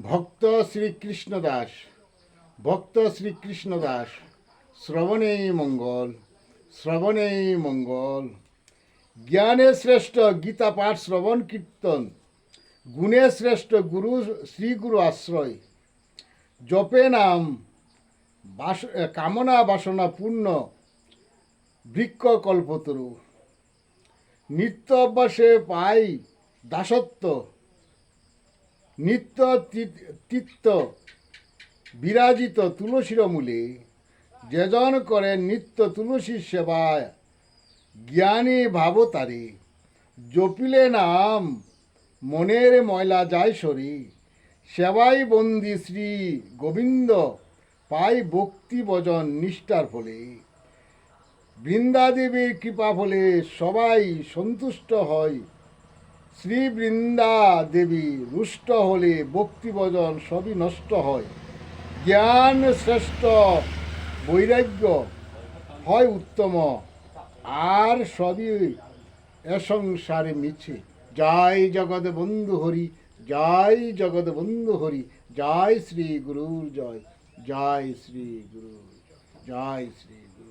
ভক্ত শ্রীকৃষ্ণ দাস ভক্ত শ্রীকৃষ্ণ দাস শ্রবণেই মঙ্গল শ্রবণেই মঙ্গল। জ্ঞানে শ্রেষ্ঠ গীতা পাঠ শ্রবণ কীর্তন, গুণে শ্রেষ্ঠ গুরু শ্রীগুরু আশ্রয়। জপে নাম কামনা বাসনা পূর্ণ বৃক্ষ কল্পতরু। নিত্য অভ্যাসে পাই দাসত্ব, নিত্য তিত্ত বিরাজিত তুলসীর মূলে। যেজন করে নিত্য তুলসীর সেবায়, জ্ঞানী ভাবতারে। জপিলে নাম মনের ময়লা যায় সরি, সেবাই বন্দি শ্রী গোবিন্দ পাই ভক্তি ভজন নিষ্ঠার ফলে। বৃন্দাদেবীর কৃপা ফলে সবাই সন্তুষ্ট হয়, শ্রী বৃন্দা দেবী রুষ্ট হলে ভক্তি ভজন সবই নষ্ট হয়। জ্ঞান শ্রেষ্ঠ, বৈরাগ্য হয় উত্তম, আর সবই এ সংসারে মিছে। জয় জগৎ বন্ধু হরি, জয় জগৎ বন্ধু হরি, জয় শ্রী গুরুর জয়, জয় শ্রী গুরু, জয় শ্রী গুরু।